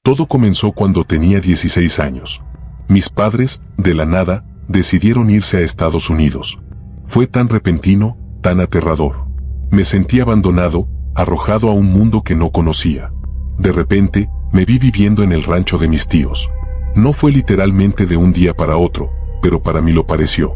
Todo comenzó cuando tenía 16 años. Mis padres, de la nada, decidieron irse a Estados Unidos. Fue tan repentino, tan aterrador. Me sentí abandonado, arrojado a un mundo que no conocía. De repente, me vi viviendo en el rancho de mis tíos. No fue literalmente de un día para otro, pero para mí lo pareció.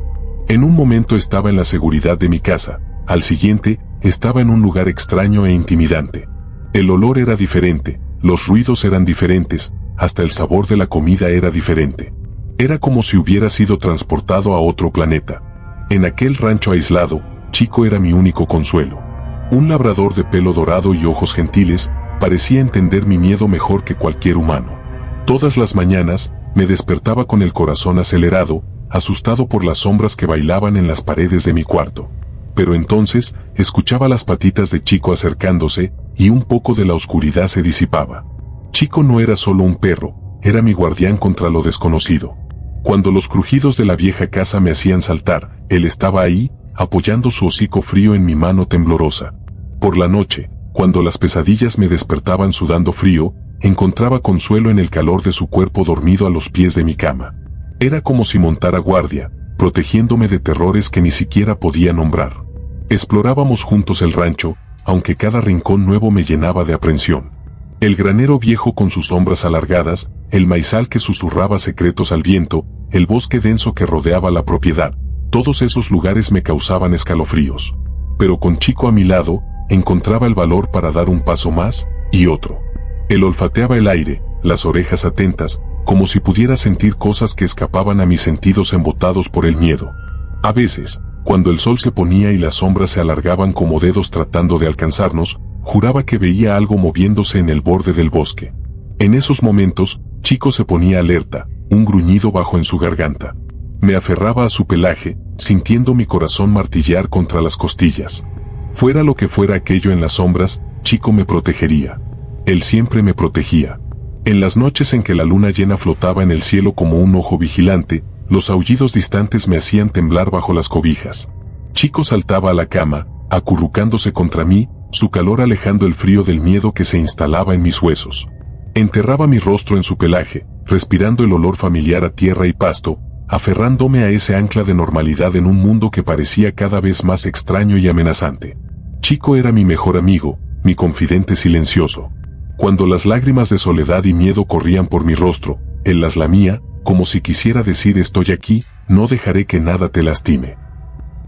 En un momento estaba en la seguridad de mi casa, al siguiente, estaba en un lugar extraño e intimidante. El olor era diferente, los ruidos eran diferentes, hasta el sabor de la comida era diferente. Era como si hubiera sido transportado a otro planeta. En aquel rancho aislado, Chico era mi único consuelo. Un labrador de pelo dorado y ojos gentiles, parecía entender mi miedo mejor que cualquier humano. Todas las mañanas, me despertaba con el corazón acelerado, asustado por las sombras que bailaban en las paredes de mi cuarto. Pero entonces, escuchaba las patitas de Chico acercándose, y un poco de la oscuridad se disipaba. Chico no era solo un perro, era mi guardián contra lo desconocido. Cuando los crujidos de la vieja casa me hacían saltar, él estaba ahí, apoyando su hocico frío en mi mano temblorosa. Por la noche, cuando las pesadillas me despertaban sudando frío, encontraba consuelo en el calor de su cuerpo dormido a los pies de mi cama. Era como si montara guardia, protegiéndome de terrores que ni siquiera podía nombrar. Explorábamos juntos el rancho, aunque cada rincón nuevo me llenaba de aprensión. El granero viejo con sus sombras alargadas, el maizal que susurraba secretos al viento, el bosque denso que rodeaba la propiedad, todos esos lugares me causaban escalofríos. Pero con Chico a mi lado, encontraba el valor para dar un paso más, y otro. Él olfateaba el aire, las orejas atentas, como si pudiera sentir cosas que escapaban a mis sentidos embotados por el miedo. A veces, cuando el sol se ponía y las sombras se alargaban como dedos tratando de alcanzarnos, juraba que veía algo moviéndose en el borde del bosque. En esos momentos, Chico se ponía alerta, un gruñido bajo en su garganta. Me aferraba a su pelaje, sintiendo mi corazón martillear contra las costillas. Fuera lo que fuera aquello en las sombras, Chico me protegería. Él siempre me protegía. En las noches en que la luna llena flotaba en el cielo como un ojo vigilante, los aullidos distantes me hacían temblar bajo las cobijas. Chico saltaba a la cama, acurrucándose contra mí, su calor alejando el frío del miedo que se instalaba en mis huesos. Enterraba mi rostro en su pelaje, respirando el olor familiar a tierra y pasto, aferrándome a ese ancla de normalidad en un mundo que parecía cada vez más extraño y amenazante. Chico era mi mejor amigo, mi confidente silencioso. Cuando las lágrimas de soledad y miedo corrían por mi rostro, él las lamía, como si quisiera decir estoy aquí, no dejaré que nada te lastime.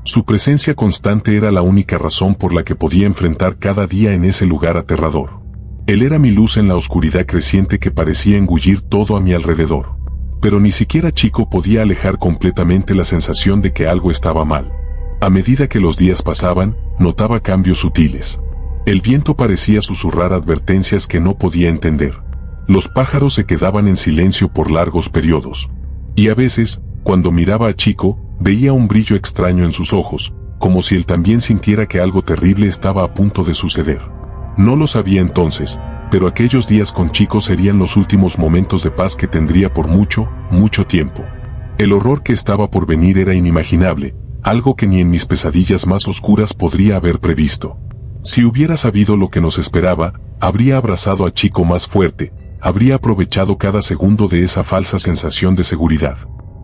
Su presencia constante era la única razón por la que podía enfrentar cada día en ese lugar aterrador. Él era mi luz en la oscuridad creciente que parecía engullir todo a mi alrededor. Pero ni siquiera Chico podía alejar completamente la sensación de que algo estaba mal. A medida que los días pasaban, notaba cambios sutiles. El viento parecía susurrar advertencias que no podía entender. Los pájaros se quedaban en silencio por largos periodos. Y a veces, cuando miraba a Chico, veía un brillo extraño en sus ojos, como si él también sintiera que algo terrible estaba a punto de suceder. No lo sabía entonces, pero aquellos días con Chico serían los últimos momentos de paz que tendría por mucho, mucho tiempo. El horror que estaba por venir era inimaginable, algo que ni en mis pesadillas más oscuras podría haber previsto. Si hubiera sabido lo que nos esperaba, habría abrazado a Chico más fuerte, habría aprovechado cada segundo de esa falsa sensación de seguridad.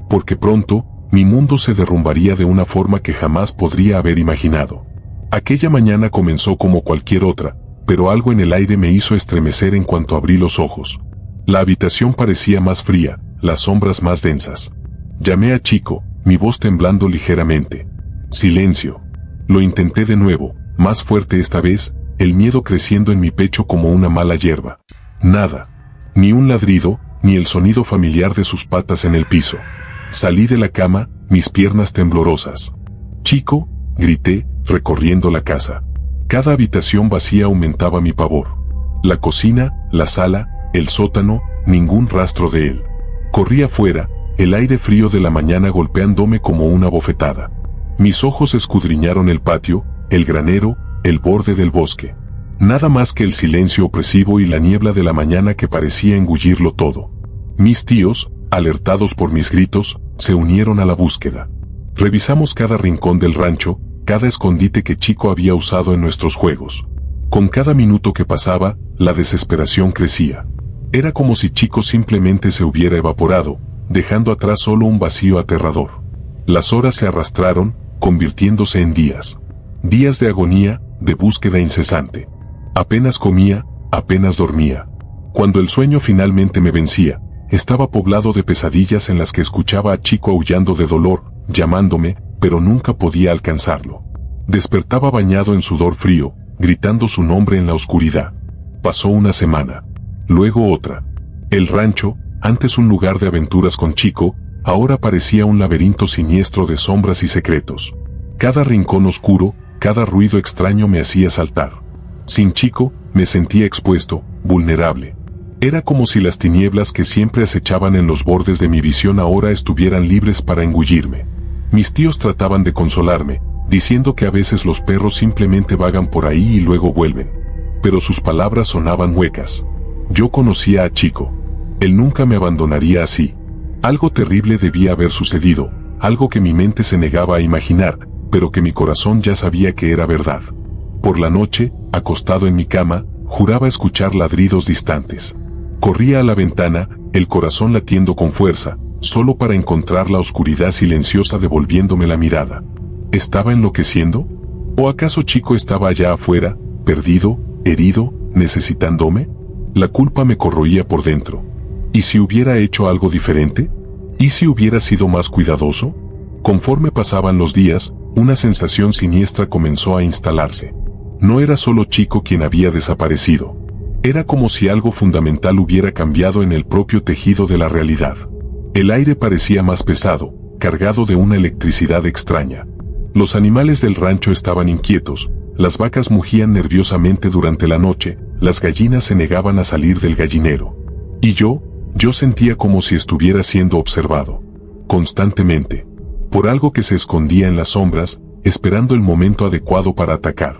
Porque pronto, mi mundo se derrumbaría de una forma que jamás podría haber imaginado. Aquella mañana comenzó como cualquier otra, pero algo en el aire me hizo estremecer en cuanto abrí los ojos. La habitación parecía más fría, las sombras más densas. Llamé a Chico, mi voz temblando ligeramente. Silencio. Lo intenté de nuevo, más fuerte esta vez, el miedo creciendo en mi pecho como una mala hierba. Nada. Ni un ladrido, ni el sonido familiar de sus patas en el piso. Salí de la cama, mis piernas temblorosas. Chico, grité, recorriendo la casa. Cada habitación vacía aumentaba mi pavor. La cocina, la sala, el sótano, ningún rastro de él. Corrí afuera, el aire frío de la mañana golpeándome como una bofetada. Mis ojos escudriñaron el patio, el granero, el borde del bosque. Nada más que el silencio opresivo y la niebla de la mañana que parecía engullirlo todo. Mis tíos, alertados por mis gritos, se unieron a la búsqueda. Revisamos cada rincón del rancho, cada escondite que Chico había usado en nuestros juegos. Con cada minuto que pasaba, la desesperación crecía. Era como si Chico simplemente se hubiera evaporado, dejando atrás solo un vacío aterrador. Las horas se arrastraron, convirtiéndose en días. Días de agonía, de búsqueda incesante. Apenas comía, apenas dormía. Cuando el sueño finalmente me vencía, estaba poblado de pesadillas en las que escuchaba a Chico aullando de dolor, llamándome, pero nunca podía alcanzarlo. Despertaba bañado en sudor frío, gritando su nombre en la oscuridad. Pasó una semana. Luego otra. El rancho, antes un lugar de aventuras con Chico, ahora parecía un laberinto siniestro de sombras y secretos. Cada rincón oscuro, cada ruido extraño me hacía saltar. Sin Chico, me sentía expuesto, vulnerable. Era como si las tinieblas que siempre acechaban en los bordes de mi visión ahora estuvieran libres para engullirme. Mis tíos trataban de consolarme, diciendo que a veces los perros simplemente vagan por ahí y luego vuelven. Pero sus palabras sonaban huecas. Yo conocía a Chico. Él nunca me abandonaría así. Algo terrible debía haber sucedido, algo que mi mente se negaba a imaginar, pero que mi corazón ya sabía que era verdad. Por la noche, acostado en mi cama, juraba escuchar ladridos distantes. Corría a la ventana, el corazón latiendo con fuerza, solo para encontrar la oscuridad silenciosa devolviéndome la mirada. ¿Estaba enloqueciendo? ¿O acaso Chico estaba allá afuera, perdido, herido, necesitándome? La culpa me corroía por dentro. ¿Y si hubiera hecho algo diferente? ¿Y si hubiera sido más cuidadoso? Conforme pasaban los días, una sensación siniestra comenzó a instalarse. No era solo Chico quien había desaparecido. Era como si algo fundamental hubiera cambiado en el propio tejido de la realidad. El aire parecía más pesado, cargado de una electricidad extraña. Los animales del rancho estaban inquietos, las vacas mugían nerviosamente durante la noche, las gallinas se negaban a salir del gallinero. Y yo sentía como si estuviera siendo observado. Constantemente. Por algo que se escondía en las sombras, esperando el momento adecuado para atacar.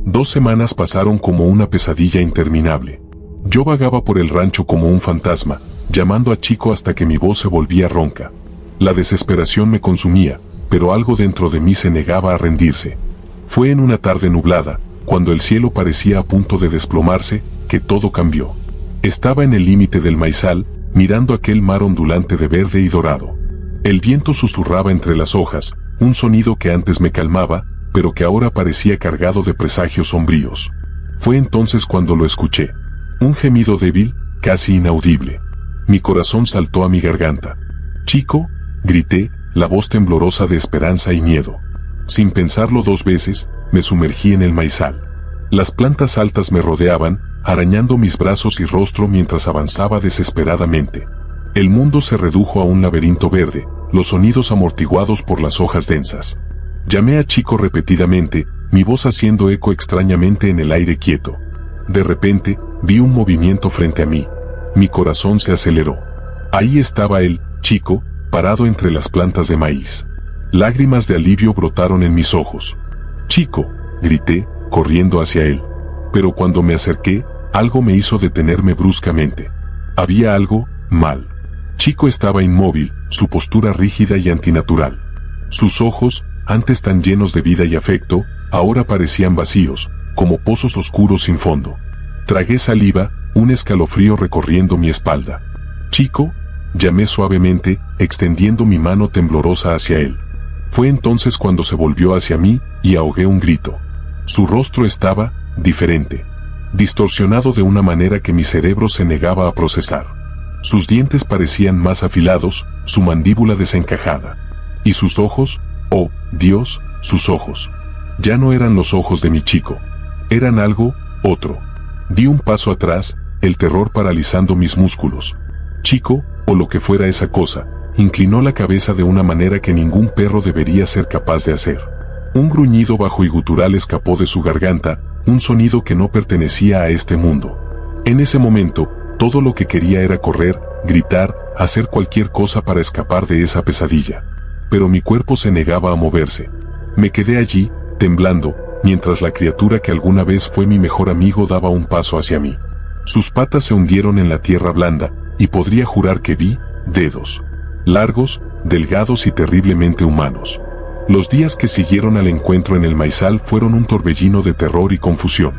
2 semanas pasaron como una pesadilla interminable. Yo vagaba por el rancho como un fantasma, llamando a Chico hasta que mi voz se volvía ronca. La desesperación me consumía, pero algo dentro de mí se negaba a rendirse. Fue en una tarde nublada, cuando el cielo parecía a punto de desplomarse, que todo cambió. Estaba en el límite del maizal, mirando aquel mar ondulante de verde y dorado. El viento susurraba entre las hojas, un sonido que antes me calmaba, pero que ahora parecía cargado de presagios sombríos. Fue entonces cuando lo escuché. Un gemido débil, casi inaudible. Mi corazón saltó a mi garganta. «Chico», grité, la voz temblorosa de esperanza y miedo. Sin pensarlo 2 veces, me sumergí en el maizal. Las plantas altas me rodeaban, arañando mis brazos y rostro mientras avanzaba desesperadamente. El mundo se redujo a un laberinto verde, los sonidos amortiguados por las hojas densas. Llamé a Chico repetidamente, mi voz haciendo eco extrañamente en el aire quieto. De repente, vi un movimiento frente a mí. Mi corazón se aceleró. Ahí estaba él, Chico, parado entre las plantas de maíz. Lágrimas de alivio brotaron en mis ojos. «Chico», grité, corriendo hacia él. Pero cuando me acerqué, algo me hizo detenerme bruscamente. Había algo mal. Chico estaba inmóvil, su postura rígida y antinatural. Sus ojos, antes tan llenos de vida y afecto, ahora parecían vacíos, como pozos oscuros sin fondo. Tragué saliva, un escalofrío recorriendo mi espalda. «Chico», llamé suavemente, extendiendo mi mano temblorosa hacia él. Fue entonces cuando se volvió hacia mí, y ahogué un grito. Su rostro estaba diferente, distorsionado de una manera que mi cerebro se negaba a procesar. Sus dientes parecían más afilados, su mandíbula desencajada. Y sus ojos, oh, Dios, sus ojos. Ya no eran los ojos de mi Chico. Eran algo, otro. Di un paso atrás, el terror paralizando mis músculos. Chico, o lo que fuera esa cosa, inclinó la cabeza de una manera que ningún perro debería ser capaz de hacer. Un gruñido bajo y gutural escapó de su garganta, un sonido que no pertenecía a este mundo. En ese momento, todo lo que quería era correr, gritar, hacer cualquier cosa para escapar de esa pesadilla. Pero mi cuerpo se negaba a moverse. Me quedé allí, temblando, mientras la criatura que alguna vez fue mi mejor amigo daba un paso hacia mí. Sus patas se hundieron en la tierra blanda, y podría jurar que vi dedos. Largos, delgados y terriblemente humanos. Los días que siguieron al encuentro en el maizal fueron un torbellino de terror y confusión.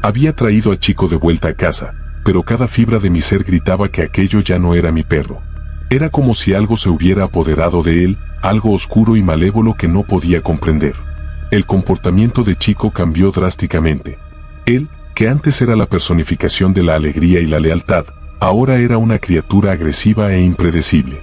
Había traído a Chico de vuelta a casa, pero cada fibra de mi ser gritaba que aquello ya no era mi perro. Era como si algo se hubiera apoderado de él, algo oscuro y malévolo que no podía comprender. El comportamiento de Chico cambió drásticamente. Él, que antes era la personificación de la alegría y la lealtad, ahora era una criatura agresiva e impredecible.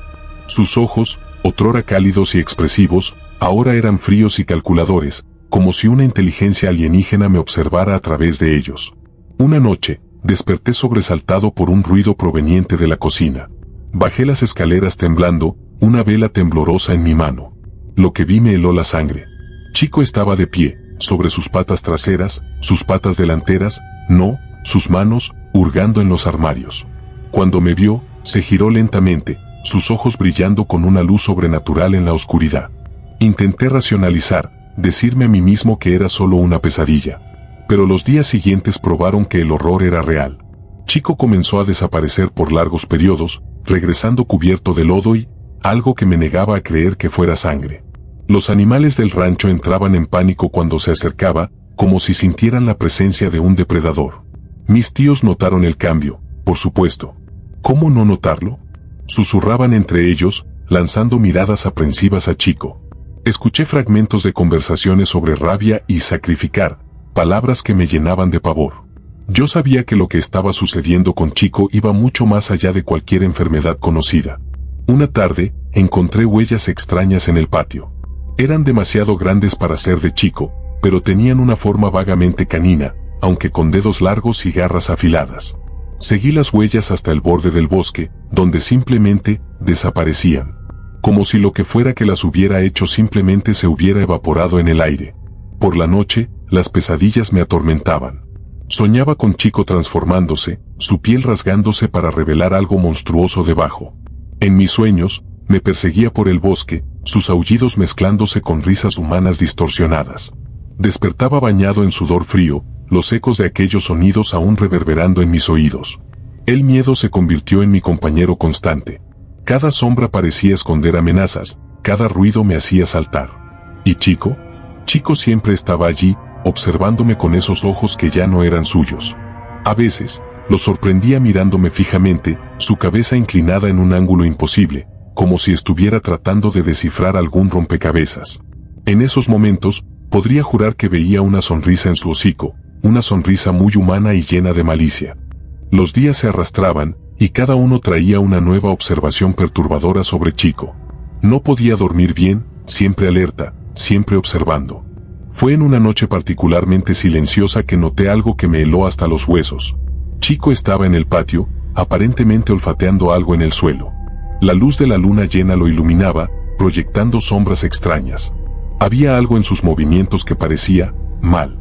Sus ojos, otrora cálidos y expresivos, ahora eran fríos y calculadores, como si una inteligencia alienígena me observara a través de ellos. Una noche, desperté sobresaltado por un ruido proveniente de la cocina. Bajé las escaleras temblando, una vela temblorosa en mi mano. Lo que vi me heló la sangre. Chico estaba de pie, sobre sus patas traseras, sus patas delanteras, no, sus manos, hurgando en los armarios. Cuando me vio, se giró lentamente, sus ojos brillando con una luz sobrenatural en la oscuridad. Intenté racionalizar, decirme a mí mismo que era solo una pesadilla. Pero los días siguientes probaron que el horror era real. Chico comenzó a desaparecer por largos periodos, regresando cubierto de lodo y algo que me negaba a creer que fuera sangre. Los animales del rancho entraban en pánico cuando se acercaba, como si sintieran la presencia de un depredador. Mis tíos notaron el cambio, por supuesto. ¿Cómo no notarlo? Susurraban entre ellos, lanzando miradas aprensivas a Chico. Escuché fragmentos de conversaciones sobre rabia y sacrificar, palabras que me llenaban de pavor. Yo sabía que lo que estaba sucediendo con Chico iba mucho más allá de cualquier enfermedad conocida. Una tarde, encontré huellas extrañas en el patio. Eran demasiado grandes para ser de Chico, pero tenían una forma vagamente canina, aunque con dedos largos y garras afiladas. Seguí las huellas hasta el borde del bosque, donde simplemente desaparecían. Como si lo que fuera que las hubiera hecho simplemente se hubiera evaporado en el aire. Por la noche, las pesadillas me atormentaban. Soñaba con Chico transformándose, su piel rasgándose para revelar algo monstruoso debajo. En mis sueños, me perseguía por el bosque, sus aullidos mezclándose con risas humanas distorsionadas. Despertaba bañado en sudor frío, los ecos de aquellos sonidos aún reverberando en mis oídos. El miedo se convirtió en mi compañero constante. Cada sombra parecía esconder amenazas, cada ruido me hacía saltar. ¿Y Chico? Chico siempre estaba allí, observándome con esos ojos que ya no eran suyos. A veces, lo sorprendía mirándome fijamente, su cabeza inclinada en un ángulo imposible, como si estuviera tratando de descifrar algún rompecabezas. En esos momentos, podría jurar que veía una sonrisa en su hocico, una sonrisa muy humana y llena de malicia. Los días se arrastraban, y cada uno traía una nueva observación perturbadora sobre Chico. No podía dormir bien, siempre alerta, siempre observando. Fue en una noche particularmente silenciosa que noté algo que me heló hasta los huesos. Chico estaba en el patio, aparentemente olfateando algo en el suelo. La luz de la luna llena lo iluminaba, proyectando sombras extrañas. Había algo en sus movimientos que parecía mal.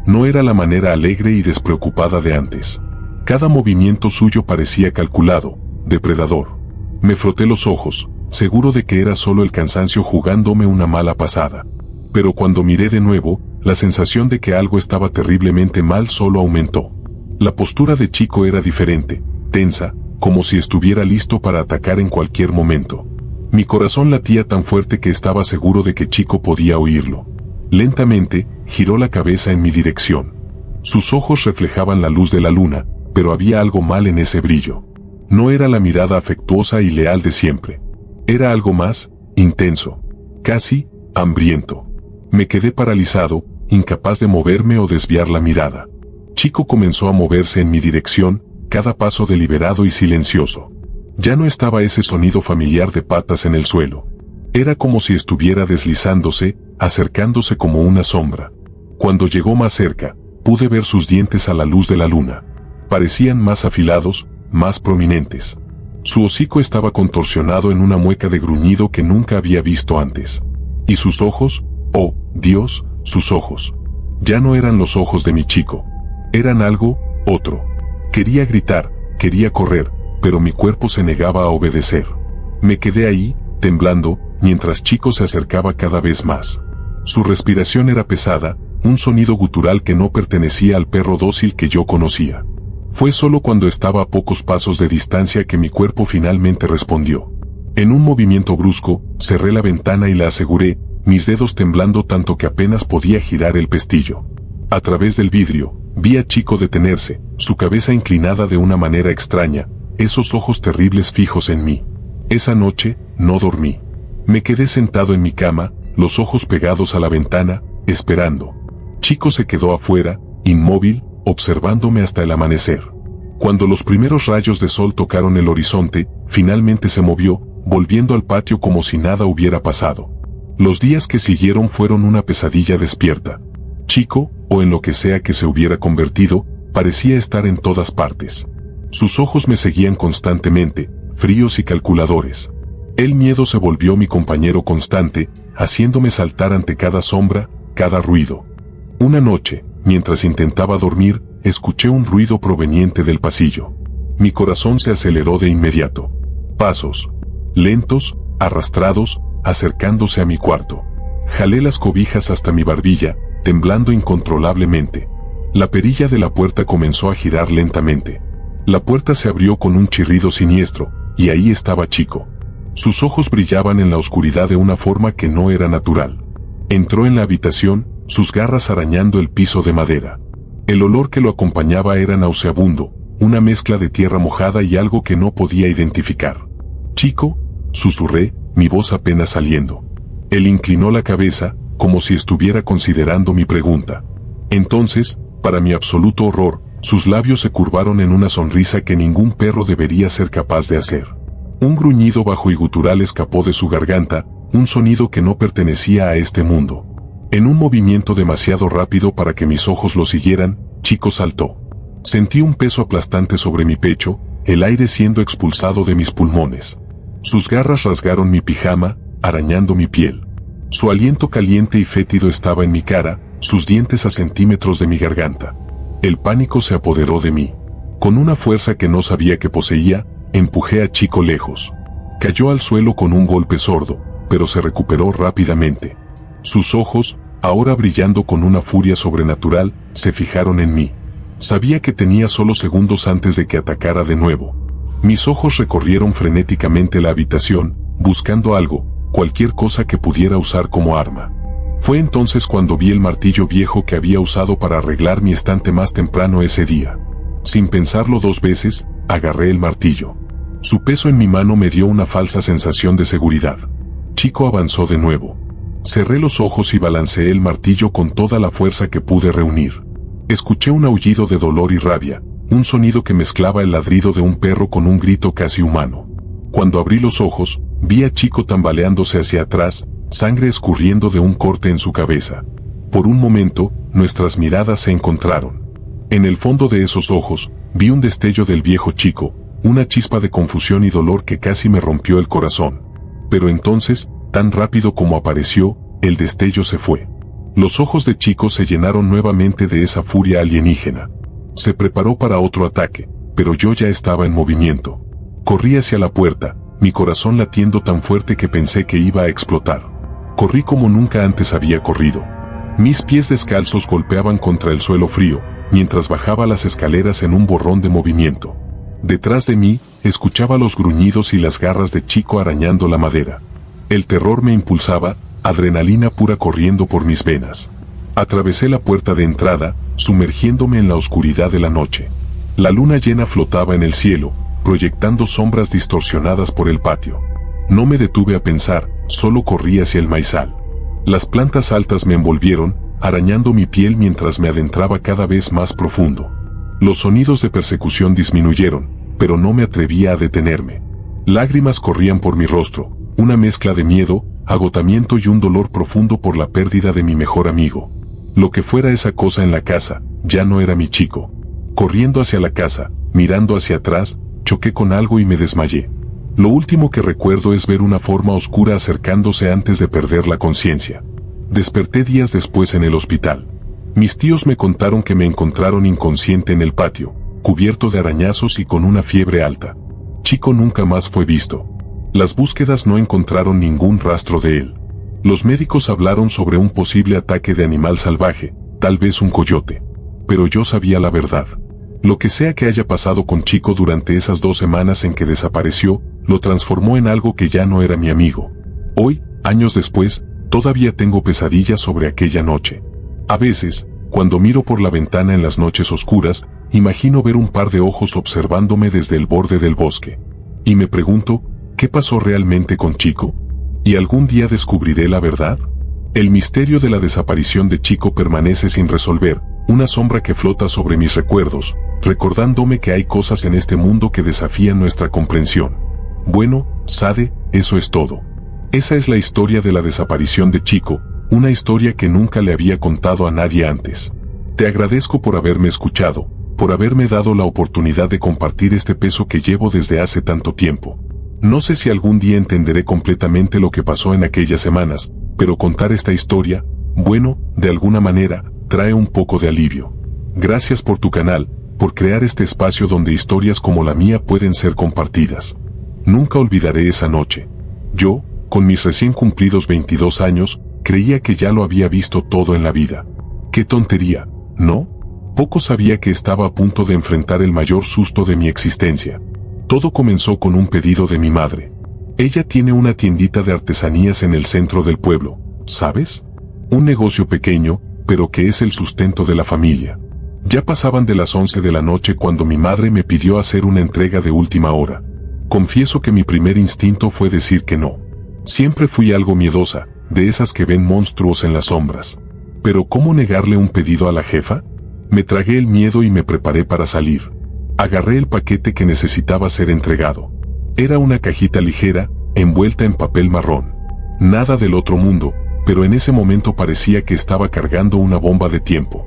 No era la manera alegre y despreocupada de antes. Cada movimiento suyo parecía calculado, depredador. Me froté los ojos, seguro de que era solo el cansancio jugándome una mala pasada. Pero cuando miré de nuevo, la sensación de que algo estaba terriblemente mal solo aumentó. La postura de Chico era diferente, tensa, como si estuviera listo para atacar en cualquier momento. Mi corazón latía tan fuerte que estaba seguro de que Chico podía oírlo. Lentamente, giró la cabeza en mi dirección. Sus ojos reflejaban la luz de la luna, pero había algo mal en ese brillo. No era la mirada afectuosa y leal de siempre. Era algo más, intenso, casi hambriento. Me quedé paralizado, incapaz de moverme o desviar la mirada. Chico comenzó a moverse en mi dirección, cada paso deliberado y silencioso. Ya no estaba ese sonido familiar de patas en el suelo. Era como si estuviera deslizándose, acercándose como una sombra. Cuando llegó más cerca, pude ver sus dientes a la luz de la luna. Parecían más afilados, más prominentes. Su hocico estaba contorsionado en una mueca de gruñido que nunca había visto antes. Y sus ojos, oh, Dios, sus ojos. Ya no eran los ojos de mi Chico. Eran algo, otro. Quería gritar, quería correr, pero mi cuerpo se negaba a obedecer. Me quedé ahí, temblando, mientras Chico se acercaba cada vez más. Su respiración era pesada, un sonido gutural que no pertenecía al perro dócil que yo conocía. Fue solo cuando estaba a pocos pasos de distancia que mi cuerpo finalmente respondió. En un movimiento brusco, cerré la ventana y la aseguré, mis dedos temblando tanto que apenas podía girar el pestillo. A través del vidrio, Vi a Chico detenerse, su cabeza inclinada de una manera extraña, esos ojos terribles fijos en mí. Esa noche, no dormí. Me quedé sentado en mi cama, los ojos pegados a la ventana, esperando. Chico se quedó afuera, inmóvil, observándome hasta el amanecer. Cuando los primeros rayos de sol tocaron el horizonte, finalmente se movió, volviendo al patio como si nada hubiera pasado. Los días que siguieron fueron una pesadilla despierta. Chico, o en lo que sea que se hubiera convertido, parecía estar en todas partes. Sus ojos me seguían constantemente, fríos y calculadores. El miedo se volvió mi compañero constante, haciéndome saltar ante cada sombra, cada ruido. Una noche, mientras intentaba dormir, escuché un ruido proveniente del pasillo. Mi corazón se aceleró de inmediato. Pasos, lentos, arrastrados, acercándose a mi cuarto. Jalé las cobijas hasta mi barbilla, temblando incontrolablemente. La perilla de la puerta comenzó a girar lentamente. La puerta se abrió con un chirrido siniestro, y ahí estaba Chico. Sus ojos brillaban en la oscuridad de una forma que no era natural. Entró en la habitación, sus garras arañando el piso de madera. El olor que lo acompañaba era nauseabundo, una mezcla de tierra mojada y algo que no podía identificar. «Chico», susurré, mi voz apenas saliendo. Él inclinó la cabeza, como si estuviera considerando mi pregunta. Entonces, para mi absoluto horror, sus labios se curvaron en una sonrisa que ningún perro debería ser capaz de hacer. Un gruñido bajo y gutural escapó de su garganta, un sonido que no pertenecía a este mundo. En un movimiento demasiado rápido para que mis ojos lo siguieran, Chico saltó. Sentí un peso aplastante sobre mi pecho, el aire siendo expulsado de mis pulmones. Sus garras rasgaron mi pijama, arañando mi piel. Su aliento caliente y fétido estaba en mi cara, sus dientes a centímetros de mi garganta. El pánico se apoderó de mí. Con una fuerza que no sabía que poseía, empujé a Chico lejos. Cayó al suelo con un golpe sordo, pero se recuperó rápidamente. Sus ojos, ahora brillando con una furia sobrenatural, se fijaron en mí. Sabía que tenía solo segundos antes de que atacara de nuevo. Mis ojos recorrieron frenéticamente la habitación, buscando algo, cualquier cosa que pudiera usar como arma. Fue entonces cuando vi el martillo viejo que había usado para arreglar mi estante más temprano ese día. Sin pensarlo dos veces, agarré el martillo. Su peso en mi mano me dio una falsa sensación de seguridad. Chico avanzó de nuevo. Cerré los ojos y balanceé el martillo con toda la fuerza que pude reunir. Escuché un aullido de dolor y rabia, un sonido que mezclaba el ladrido de un perro con un grito casi humano. Cuando abrí los ojos, vi a Chico tambaleándose hacia atrás, sangre escurriendo de un corte en su cabeza. Por un momento, nuestras miradas se encontraron. En el fondo de esos ojos, vi un destello del viejo Chico, una chispa de confusión y dolor que casi me rompió el corazón. Pero entonces, tan rápido como apareció, el destello se fue. Los ojos de Chico se llenaron nuevamente de esa furia alienígena. Se preparó para otro ataque, pero yo ya estaba en movimiento. Corrí hacia la puerta, mi corazón latiendo tan fuerte que pensé que iba a explotar. Corrí como nunca antes había corrido. Mis pies descalzos golpeaban contra el suelo frío, mientras bajaba las escaleras en un borrón de movimiento. Detrás de mí, escuchaba los gruñidos y las garras de Chico arañando la madera. El terror me impulsaba, adrenalina pura corriendo por mis venas. Atravesé la puerta de entrada, sumergiéndome en la oscuridad de la noche. La luna llena flotaba en el cielo, proyectando sombras distorsionadas por el patio. No me detuve a pensar, solo corrí hacia el maizal. Las plantas altas me envolvieron, arañando mi piel mientras me adentraba cada vez más profundo. Los sonidos de persecución disminuyeron, pero no me atrevía a detenerme. Lágrimas corrían por mi rostro, una mezcla de miedo, agotamiento y un dolor profundo por la pérdida de mi mejor amigo. Lo que fuera esa cosa en la casa, ya no era mi Chico. Corriendo hacia la casa, mirando hacia atrás, choqué con algo y me desmayé. Lo último que recuerdo es ver una forma oscura acercándose antes de perder la conciencia. Desperté días después en el hospital. Mis tíos me contaron que me encontraron inconsciente en el patio, cubierto de arañazos y con una fiebre alta. Chico nunca más fue visto. Las búsquedas no encontraron ningún rastro de él. Los médicos hablaron sobre un posible ataque de animal salvaje, tal vez un coyote. Pero yo sabía la verdad. Lo que sea que haya pasado con Chico durante esas 2 semanas en que desapareció, lo transformó en algo que ya no era mi amigo. Hoy, años después, todavía tengo pesadillas sobre aquella noche. A veces, Cuando miro por la ventana en las noches oscuras, imagino ver un par de ojos observándome desde el borde del bosque. Y me pregunto, ¿qué pasó realmente con Chico? ¿Y algún día descubriré la verdad? El misterio de la desaparición de Chico permanece sin resolver, una sombra que flota sobre mis recuerdos, recordándome que hay cosas en este mundo que desafían nuestra comprensión. Bueno, Sade, eso es todo. Esa es la historia de la desaparición de Chico, una historia que nunca le había contado a nadie antes. Te agradezco por haberme escuchado, por haberme dado la oportunidad de compartir este peso que llevo desde hace tanto tiempo. No sé si algún día entenderé completamente lo que pasó en aquellas semanas, pero contar esta historia, bueno, de alguna manera, trae un poco de alivio. Gracias por tu canal, por crear este espacio donde historias como la mía pueden ser compartidas. Nunca olvidaré esa noche. Yo, con mis recién cumplidos 22 años, creía que ya lo había visto todo en la vida. ¡Qué tontería!, ¿no? Poco sabía que estaba a punto de enfrentar el mayor susto de mi existencia. Todo comenzó con un pedido de mi madre. Ella tiene una tiendita de artesanías en el centro del pueblo, ¿sabes? Un negocio pequeño, pero que es el sustento de la familia. Ya pasaban de las 11 de la noche cuando mi madre me pidió hacer una entrega de última hora. Confieso que mi primer instinto fue decir que no. Siempre fui algo miedosa, de esas que ven monstruos en las sombras. Pero ¿cómo negarle un pedido a la jefa? Me tragué el miedo y me preparé para salir. Agarré el paquete que necesitaba ser entregado. Era una cajita ligera, envuelta en papel marrón. Nada del otro mundo, pero en ese momento parecía que estaba cargando una bomba de tiempo.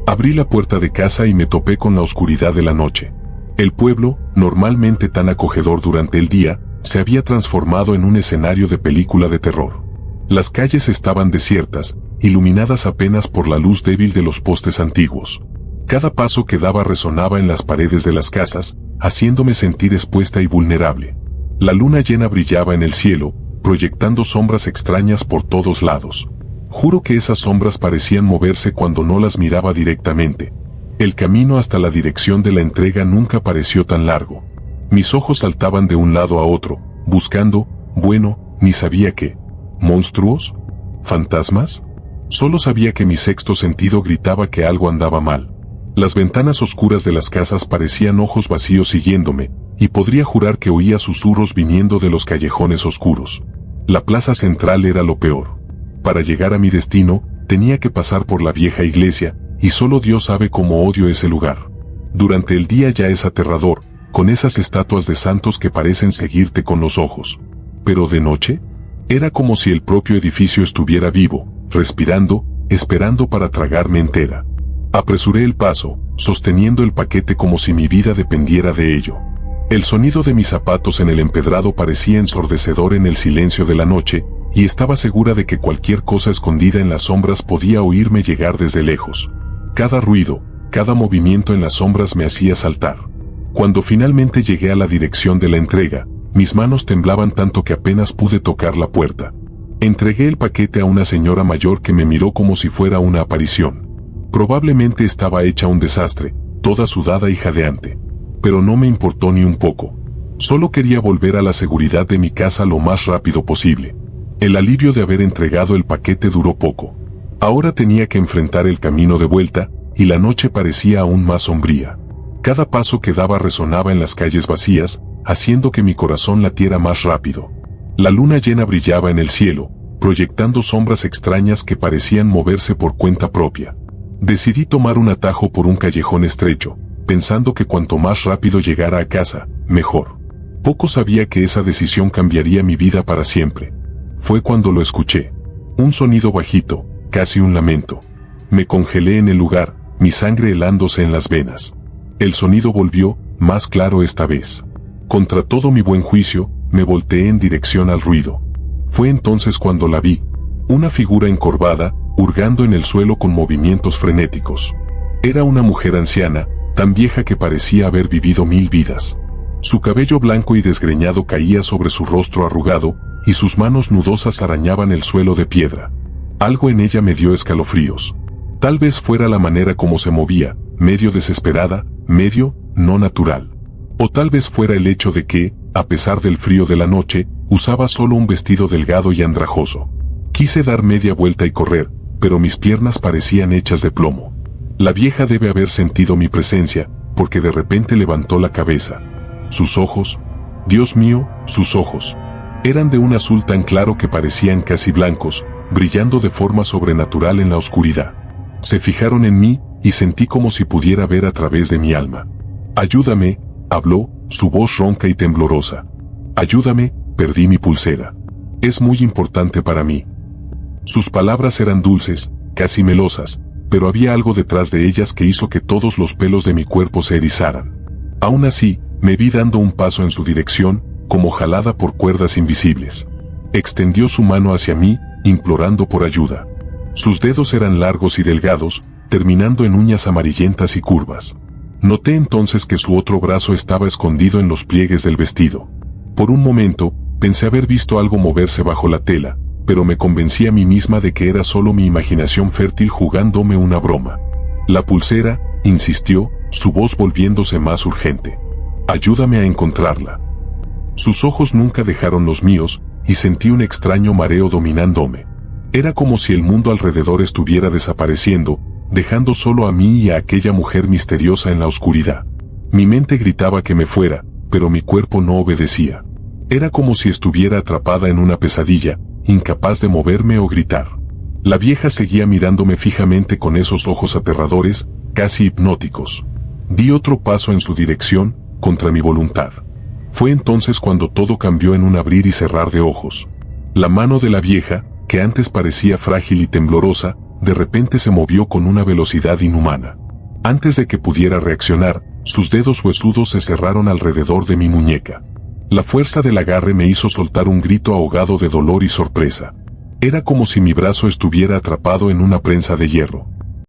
Abrí la puerta de casa y me topé con la oscuridad de la noche. El pueblo, normalmente tan acogedor durante el día, se había transformado en un escenario de película de terror. Las calles estaban desiertas, iluminadas apenas por la luz débil de los postes antiguos. Cada paso que daba resonaba en las paredes de las casas, haciéndome sentir expuesta y vulnerable. La luna llena brillaba en el cielo, proyectando sombras extrañas por todos lados. Juro que esas sombras parecían moverse cuando no las miraba directamente. El camino hasta la dirección de la entrega nunca pareció tan largo. Mis ojos saltaban de un lado a otro, buscando, bueno, ni sabía qué. ¿Monstruos? ¿Fantasmas? Solo sabía que mi sexto sentido gritaba que algo andaba mal. Las ventanas oscuras de las casas parecían ojos vacíos siguiéndome, y podría jurar que oía susurros viniendo de los callejones oscuros. La plaza central era lo peor. Para llegar a mi destino, tenía que pasar por la vieja iglesia, y solo Dios sabe cómo odio ese lugar. Durante el día ya es aterrador, con esas estatuas de santos que parecen seguirte con los ojos. Pero de noche, era como si el propio edificio estuviera vivo, respirando, esperando para tragarme entera. Apresuré el paso, sosteniendo el paquete como si mi vida dependiera de ello. El sonido de mis zapatos en el empedrado parecía ensordecedor en el silencio de la noche, y estaba segura de que cualquier cosa escondida en las sombras podía oírme llegar desde lejos. Cada ruido, cada movimiento en las sombras me hacía saltar. Cuando finalmente llegué a la dirección de la entrega, mis manos temblaban tanto que apenas pude tocar la puerta. Entregué el paquete a una señora mayor que me miró como si fuera una aparición. Probablemente estaba hecha un desastre, toda sudada y jadeante. Pero no me importó ni un poco. Solo quería volver a la seguridad de mi casa lo más rápido posible. El alivio de haber entregado el paquete duró poco. Ahora tenía que enfrentar el camino de vuelta, y la noche parecía aún más sombría. Cada paso que daba resonaba en las calles vacías, haciendo que mi corazón latiera más rápido. La luna llena brillaba en el cielo, proyectando sombras extrañas que parecían moverse por cuenta propia. Decidí tomar un atajo por un callejón estrecho, pensando que cuanto más rápido llegara a casa, mejor. Poco sabía que esa decisión cambiaría mi vida para siempre. Fue cuando lo escuché. Un sonido bajito, casi un lamento. Me congelé en el lugar, mi sangre helándose en las venas. El sonido volvió, más claro esta vez. Contra todo mi buen juicio, me volteé en dirección al ruido. Fue entonces cuando la vi. Una figura encorvada, hurgando en el suelo con movimientos frenéticos. Era una mujer anciana, tan vieja que parecía haber vivido 1000 vidas. Su cabello blanco y desgreñado caía sobre su rostro arrugado, y sus manos nudosas arañaban el suelo de piedra. Algo en ella me dio escalofríos. Tal vez fuera la manera como se movía, medio desesperada, medio no natural. O tal vez fuera el hecho de que, a pesar del frío de la noche, usaba solo un vestido delgado y andrajoso. Quise dar media vuelta y correr, pero mis piernas parecían hechas de plomo. La vieja debe haber sentido mi presencia, porque de repente levantó la cabeza. Sus ojos, Dios mío, sus ojos, eran de un azul tan claro que parecían casi blancos, brillando de forma sobrenatural en la oscuridad. Se fijaron en mí, y sentí como si pudiera ver a través de mi alma. Ayúdame, habló, su voz ronca y temblorosa. Ayúdame, perdí mi pulsera. Es muy importante para mí. Sus palabras eran dulces, casi melosas, pero había algo detrás de ellas que hizo que todos los pelos de mi cuerpo se erizaran. Aún así, me vi dando un paso en su dirección, como jalada por cuerdas invisibles. Extendió su mano hacia mí, implorando por ayuda. Sus dedos eran largos y delgados, terminando en uñas amarillentas y curvas. Noté entonces que su otro brazo estaba escondido en los pliegues del vestido. Por un momento, pensé haber visto algo moverse bajo la tela, pero me convencí a mí misma de que era solo mi imaginación fértil jugándome una broma. La pulsera, insistió, su voz volviéndose más urgente. Ayúdame a encontrarla. Sus ojos nunca dejaron los míos, y sentí un extraño mareo dominándome. Era como si el mundo alrededor estuviera desapareciendo, dejando solo a mí y a aquella mujer misteriosa en la oscuridad. Mi mente gritaba que me fuera, pero mi cuerpo no obedecía. Era como si estuviera atrapada en una pesadilla, incapaz de moverme o gritar. La vieja seguía mirándome fijamente con esos ojos aterradores, casi hipnóticos. Di otro paso en su dirección, contra mi voluntad. Fue entonces cuando todo cambió en un abrir y cerrar de ojos. La mano de la vieja, que antes parecía frágil y temblorosa, de repente se movió con una velocidad inhumana. Antes de que pudiera reaccionar, sus dedos huesudos se cerraron alrededor de mi muñeca. La fuerza del agarre me hizo soltar un grito ahogado de dolor y sorpresa. Era como si mi brazo estuviera atrapado en una prensa de hierro.